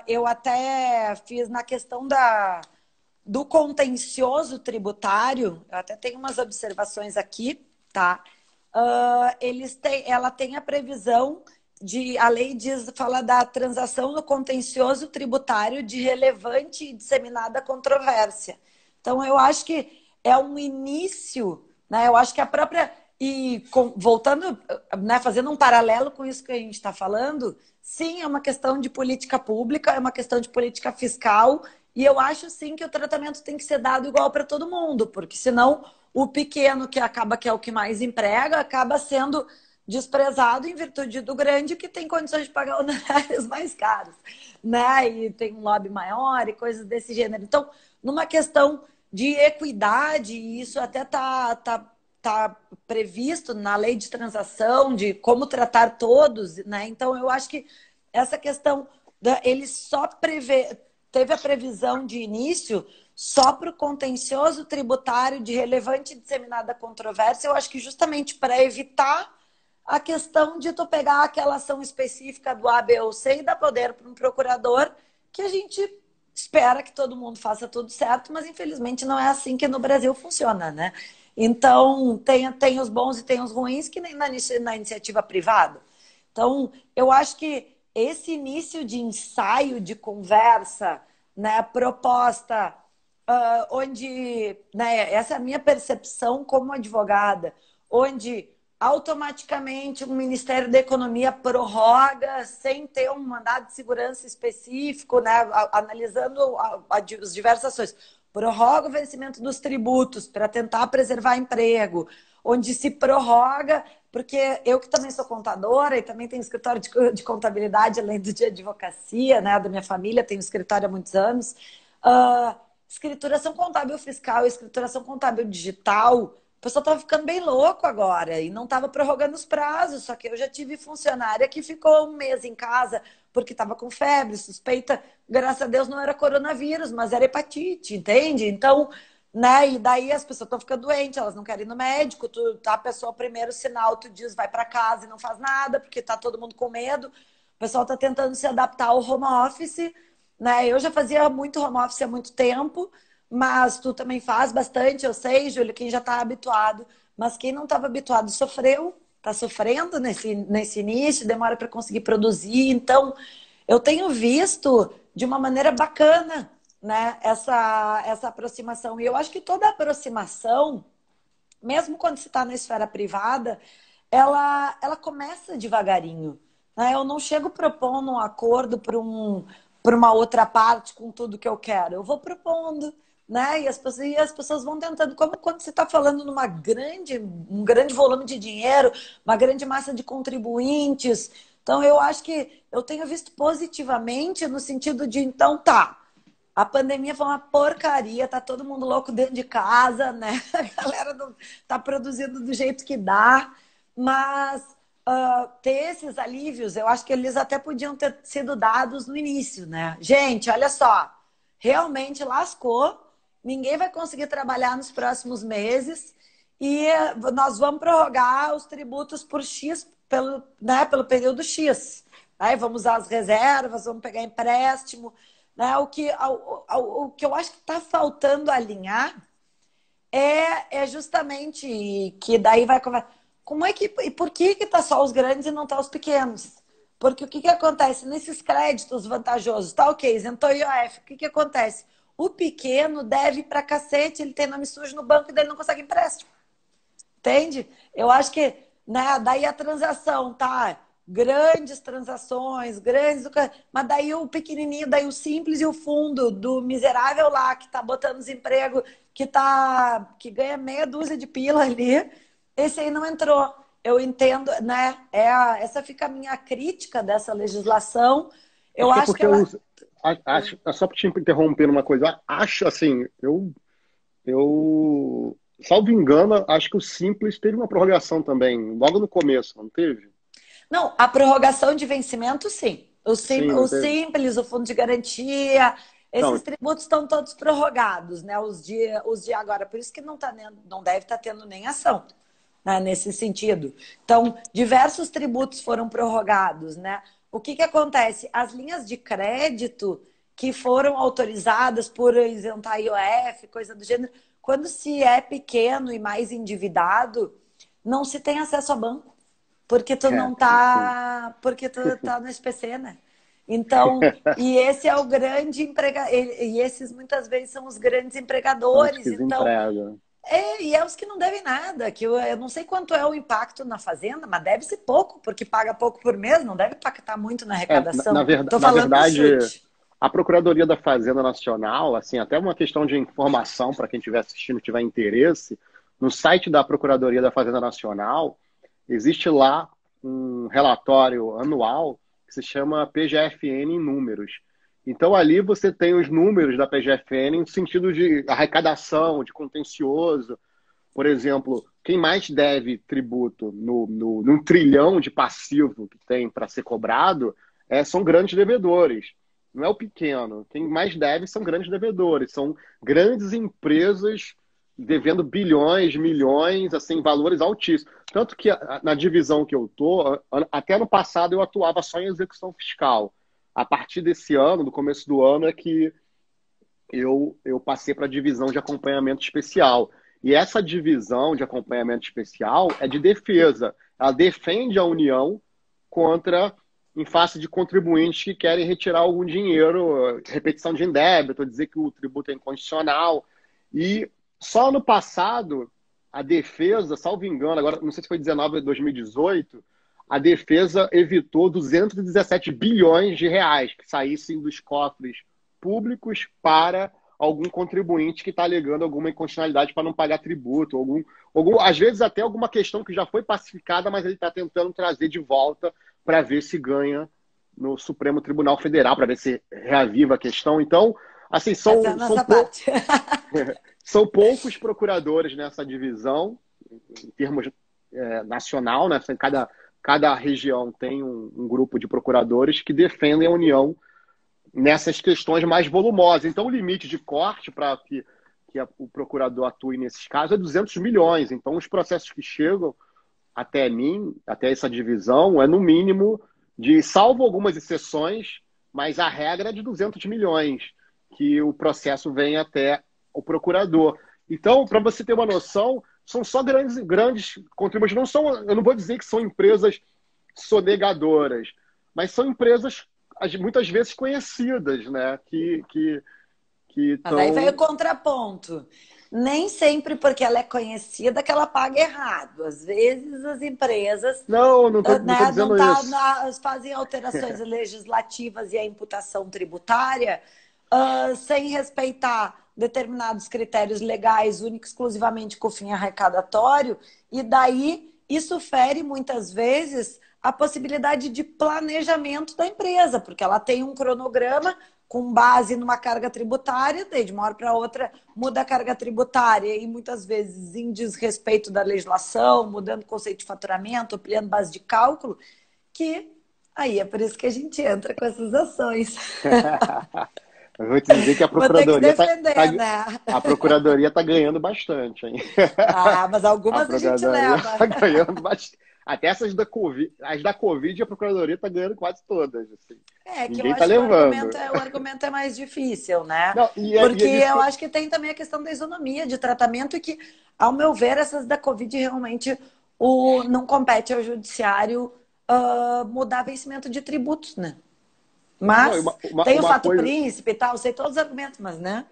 Eu até fiz na questão do contencioso tributário, eu até tenho umas observações aqui, tá? Ela tem a previsão a lei fala da transação no contencioso tributário de relevante e disseminada controvérsia. Então, eu acho que é um início, né? Eu acho que a própria. Voltando, né, fazendo um paralelo com isso que a gente está falando, sim, é uma questão de política pública, é uma questão de política fiscal, e eu acho sim que o tratamento tem que ser dado igual para todo mundo, porque senão o pequeno, que é o que mais emprega, acaba sendo desprezado em virtude do grande, que tem condições de pagar honorários mais caros, né? E tem um lobby maior e coisas desse gênero. Então, numa questão de equidade, isso até tá previsto na lei de transação, de como tratar todos, né? Então, eu acho que essa questão, ele só teve a previsão de início só para o contencioso tributário de relevante e disseminada controvérsia, eu acho que justamente para evitar a questão de tu pegar aquela ação específica do A, B ou C e dar poder para um procurador, que a gente espera que todo mundo faça tudo certo, mas infelizmente não é assim que no Brasil funciona, né? Então, tem os bons e tem os ruins, que nem na iniciativa privada. Então, eu acho que esse início de ensaio, de conversa, né, proposta, onde, né, essa é a minha percepção como advogada, onde automaticamente o Ministério da Economia prorroga sem ter um mandado de segurança específico, né, analisando as diversas ações. Prorroga o vencimento dos tributos para tentar preservar emprego, onde se prorroga, porque eu que também sou contadora e também tenho escritório de contabilidade, além de advocacia, né, da minha família, tenho escritório há muitos anos. Escrituração contábil fiscal e escrituração contábil digital, o pessoal estava ficando bem louco agora e não estava prorrogando os prazos, só que eu já tive funcionária que ficou um mês em casa porque estava com febre, suspeita, graças a Deus não era coronavírus, mas era hepatite, entende? Então, né, e daí as pessoas estão ficando doentes, elas não querem ir no médico, a pessoa, primeiro sinal, tu diz, vai para casa e não faz nada, porque tá todo mundo com medo, o pessoal está tentando se adaptar ao home office, né? Eu já fazia muito home office há muito tempo, mas tu também faz bastante, eu sei, Júlio, quem já está habituado. Mas quem não estava habituado sofreu, está sofrendo nesse início, demora para conseguir produzir. Então, eu tenho visto de uma maneira bacana, né, essa aproximação. E eu acho que toda aproximação, mesmo quando você está na esfera privada, ela começa devagarinho. Né? Eu não chego propondo um acordo para uma outra parte com tudo que eu quero. Eu vou propondo, né? E as pessoas vão tentando. Como quando você está falando um grande volume de dinheiro, uma grande massa de contribuintes. Então, eu acho que eu tenho visto positivamente no sentido de, então, tá. A pandemia foi uma porcaria, tá todo mundo louco dentro de casa, né? A galera não tá produzindo do jeito que dá, mas ter esses alívios, eu acho que eles até podiam ter sido dados no início, né? Gente, olha só, realmente lascou, ninguém vai conseguir trabalhar nos próximos meses e nós vamos prorrogar os tributos por X, pelo período X. Aí vamos usar as reservas, vamos pegar empréstimo. Né? O que eu acho que está faltando alinhar é justamente que daí vai conversar. Como é que e por que está só os grandes e não está os pequenos? Porque o que acontece nesses créditos vantajosos? Tá ok, isentou IOF. O que acontece? O pequeno deve pra cacete, ele tem nome sujo no banco e daí ele não consegue empréstimo. Entende? Eu acho que, né, daí a transação, tá? Grandes transações, mas daí o pequenininho, daí o simples e o fundo do miserável lá que tá botando desemprego, que ganha meia dúzia de pila ali, esse aí não entrou. Eu entendo, né? Essa fica a minha crítica dessa legislação. Eu Acho que é acho que porque ela. acho, só para te interromper numa coisa, acho assim, eu, salvo engano, acho que o Simples teve uma prorrogação também, logo no começo, não teve? Não, a prorrogação de vencimento, sim. Sim, O não teve? simples, o fundo de garantia, esses Então, tributos estão todos prorrogados, né? Os de agora. Por isso que não deve estar tendo nem ação, né? Nesse sentido. Então, diversos tributos foram prorrogados, né? O que acontece? As linhas de crédito que foram autorizadas por isentar IOF, coisa do gênero, quando se é pequeno e mais endividado, não se tem acesso a banco. sim. Porque tu tá no SPC, né? Então, e esse é o grande empregador, e esses muitas vezes são os grandes São os que empregadores. Então, desempregam. e é os que não devem nada, que eu não sei quanto é o impacto na fazenda, mas deve ser pouco, porque paga pouco por mês, não deve impactar muito na arrecadação. Tô Na falando no verdade, chute. a Procuradoria da Fazenda Nacional, assim, até uma questão de informação para quem estiver assistindo, tiver interesse, no site da Procuradoria da Fazenda Nacional, existe lá um relatório anual que se chama PGFN em números. Então, ali você tem os números da PGFN no sentido de arrecadação, de contencioso. Por exemplo, quem mais deve tributo num trilhão de passivo que tem para ser cobrado são grandes devedores. Não é o pequeno. Quem mais deve são grandes devedores. São grandes empresas devendo bilhões, milhões, assim, valores altíssimos. Tanto que na divisão que eu tô, até no passado eu atuava só em execução fiscal. A partir desse ano, do começo do ano, é que eu passei para a divisão de acompanhamento especial. E essa divisão de acompanhamento especial é de defesa. Ela defende a União contra, em face de contribuintes que querem retirar algum dinheiro, repetição de indébito, dizer que o tributo é incondicional. E só no passado, a defesa, salvo engano, agora não sei se foi 19 ou 2018, a defesa evitou 217 bilhões de reais que saíssem dos cofres públicos para algum contribuinte que está alegando alguma inconstitucionalidade para não pagar tributo, às vezes até alguma questão que já foi pacificada, mas ele está tentando trazer de volta para ver se ganha no Supremo Tribunal Federal, para ver se reaviva a questão. Então, assim, Essa é a nossa parte. são poucos procuradores nessa divisão, em termos nacional, né? Cada região tem um grupo de procuradores que defendem a União nessas questões mais volumosas. Então, o limite de corte para que o procurador atue nesses casos é 200 milhões. Então, os processos que chegam até mim, até essa divisão, é no mínimo salvo algumas exceções, mas a regra é de 200 milhões, que o processo vem até o procurador. Então, para você ter uma noção, são só grandes contribuintes. Não são, eu não vou dizer que são empresas sonegadoras, mas são empresas muitas vezes conhecidas, né? Que Mas aí vem o estão. contraponto. Nem sempre porque ela é conhecida que ela paga errado. Às vezes as empresas Não tô né, não dizendo isso. fazem alterações legislativas e a imputação tributária sem respeitar determinados critérios legais, único e exclusivamente com o fim arrecadatório, e daí isso fere muitas vezes a possibilidade de planejamento da empresa, porque ela tem um cronograma com base numa carga tributária, daí de uma hora para outra muda a carga tributária e muitas vezes em desrespeito da legislação, mudando o conceito de faturamento, ampliando base de cálculo, que aí é por isso que a gente entra com essas ações. Eu vou te dizer que Vou ter que defender, né? a procuradoria tá ganhando bastante, hein? Ah, mas A algumas a gente procuradoria leva. tá ganhando bastante. Até essas da Covid, as da Covid, a procuradoria tá ganhando quase todas, assim. É, que eu Ninguém tá acho que levando. o argumento é mais difícil, né? Não, e Porque é disso que eu acho que tem também a questão da isonomia de tratamento e que, ao meu ver, essas da Covid realmente não compete ao judiciário mudar vencimento de tributos, né? não, Mas tem o uma fato coisa. príncipe e tal, sei todos os argumentos, mas, né?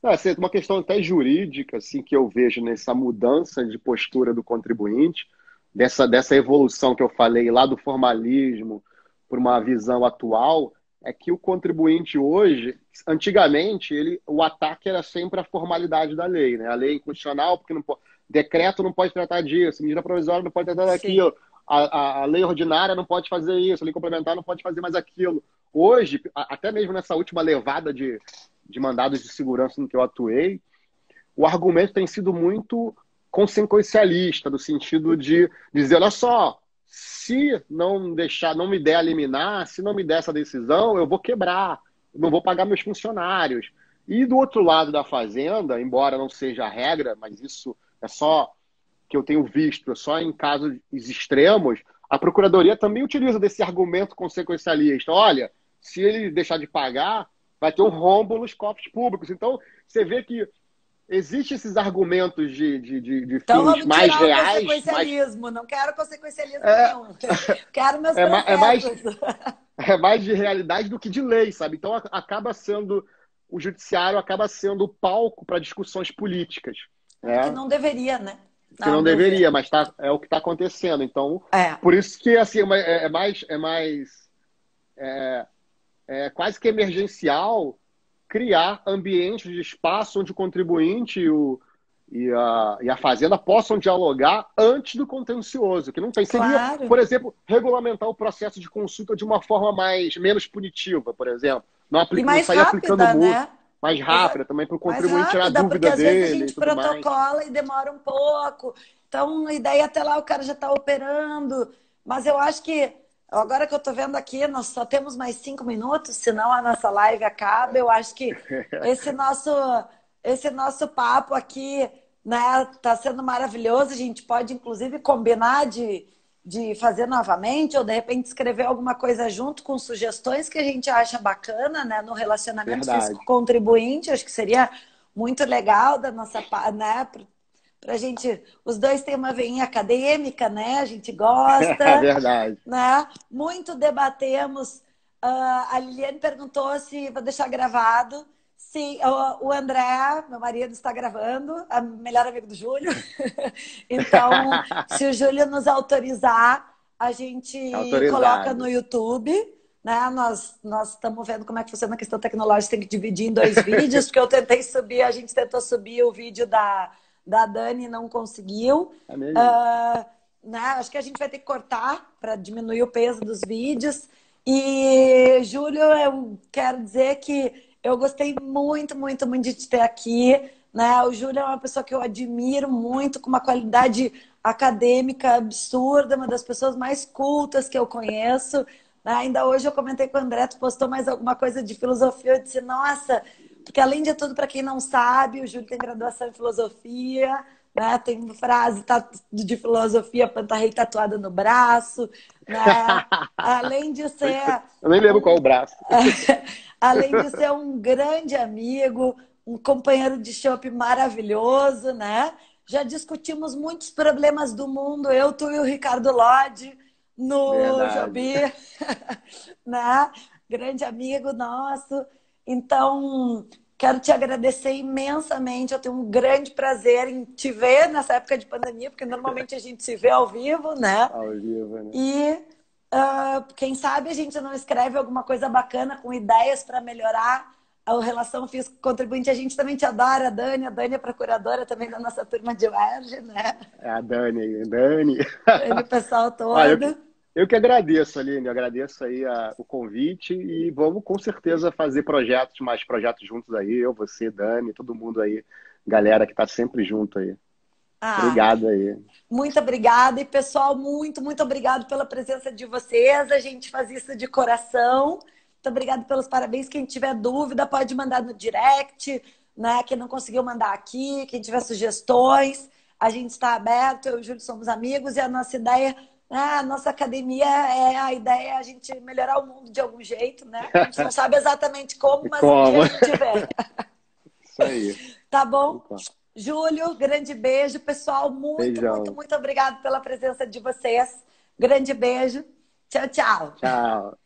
Não, assim, uma questão até jurídica assim, que eu vejo nessa mudança de postura do contribuinte, dessa evolução que eu falei lá do formalismo para uma visão atual, é que o contribuinte hoje, antigamente, o ataque era sempre a formalidade da lei, né? A lei é inconstitucional, porque não pode, decreto não pode tratar disso, medida provisória não pode tratar Sim. daquilo, a lei ordinária não pode fazer isso, a lei complementar não pode fazer mais aquilo. Hoje, até mesmo nessa última levada de mandados de segurança em que eu atuei, o argumento tem sido muito consequencialista, no sentido de dizer, olha só, se não deixar, não me der a liminar, se não me der essa decisão, eu vou quebrar, não vou pagar meus funcionários. E do outro lado da fazenda, embora não seja a regra, mas isso é só que eu tenho visto, é só em casos extremos, a Procuradoria também utiliza desse argumento consequencialista. Olha, se ele deixar de pagar, vai ter um rombo nos cofres públicos. Então, você vê que existem esses argumentos de Então fins vamos mais tirar o reais, mais, consequencialismo. Não quero consequencialismo é, nenhum. Quero meus é mais, processos. é mais de realidade do que de lei, sabe? Então, acaba sendo, o judiciário acaba sendo o palco para discussões políticas, O que né? não deveria, né? Que Ao não meu ver. deveria, mas é o que está acontecendo. Então, É. por isso que assim, é quase que emergencial criar ambientes de espaço onde o contribuinte e a fazenda possam dialogar antes do contencioso, que não tem. Seria, Claro. por exemplo, regulamentar o processo de consulta de uma forma menos punitiva, por exemplo. E Não mais sair aplicando rápida, multa, né? mais rápida também para o Mais contribuinte tirar a rápida, porque dúvida às vezes a dele e gente tudo mais. protocola e demora um pouco. Então, e daí até lá o cara já está operando. Mas eu acho que, agora que eu estou vendo aqui, nós só temos mais 5 minutos, senão a nossa live acaba. Eu acho que esse nosso, esse nosso papo aqui, né, tá sendo maravilhoso. A gente pode, inclusive, combinar de fazer novamente, ou de repente escrever alguma coisa junto com sugestões que a gente acha bacana, né, no relacionamento Verdade. fisco-contribuinte. Acho que seria muito legal da nossa, né, pra gente, os dois têm uma veinha acadêmica, né, a gente gosta, Verdade. né, muito debatemos. A Liliane perguntou se, vou deixar gravado, se o André, meu marido, está gravando, a melhor amigo do Júlio. Então, se o Júlio nos autorizar, a gente coloca no Autorizado. YouTube, né? Nós estamos vendo como é que funciona a questão tecnológica, tem que dividir em 2 vídeos, porque eu tentei subir, a gente tentou subir o vídeo da Dani e não conseguiu. É mesmo. Né? Acho que a gente vai ter que cortar para diminuir o peso dos vídeos. E, Júlio, eu quero dizer que eu gostei muito, muito, muito de te ter aqui. Né? O Júlio é uma pessoa que eu admiro muito, com uma qualidade acadêmica absurda, uma das pessoas mais cultas que eu conheço. Né? Ainda hoje eu comentei com o André, tu postou mais alguma coisa de filosofia, eu disse, nossa, porque além de tudo, para quem não sabe, o Júlio tem graduação em filosofia, né? Tem frase de filosofia, Panta-Rei tatuada no braço, né? Além de ser Eu nem lembro qual o braço. além de ser um grande amigo, um companheiro de chopp maravilhoso, né? Já discutimos muitos problemas do mundo, eu, tu e o Ricardo Lodge no Verdade. Jobi, né? Grande amigo nosso. Então, quero te agradecer imensamente. Eu tenho um grande prazer em te ver nessa época de pandemia, porque normalmente a gente se vê ao vivo, né? Ao vivo, né? E quem sabe a gente não escreve alguma coisa bacana com ideias para melhorar a relação físico-contribuinte. A gente também te adora, a Dani é procuradora também da nossa turma de UERJ, né? É a Dani aí, Dani. Dani, o pessoal Olha, todo. eu que agradeço, Aline, eu agradeço aí o convite e vamos com certeza fazer projetos, mais projetos juntos aí, eu, você, Dani, todo mundo aí, galera que tá sempre junto aí. Ah, Obrigado aí. muito obrigada. E, pessoal, muito, muito obrigado pela presença de vocês. A gente faz isso de coração. Muito obrigada pelos parabéns. Quem tiver dúvida, pode mandar no direct, né? Quem não conseguiu mandar aqui, quem tiver sugestões, a gente está aberto. Eu e o Júlio somos amigos e a nossa ideia, né? A nossa academia a ideia é a gente melhorar o mundo de algum jeito, né? A gente não sabe exatamente como, mas um dia Como? a gente vê. Isso aí. Tá bom? Então, Júlio, grande beijo. Pessoal, muito, muito, beijão. muito obrigado pela presença de vocês. Grande beijo. Tchau, tchau. Tchau.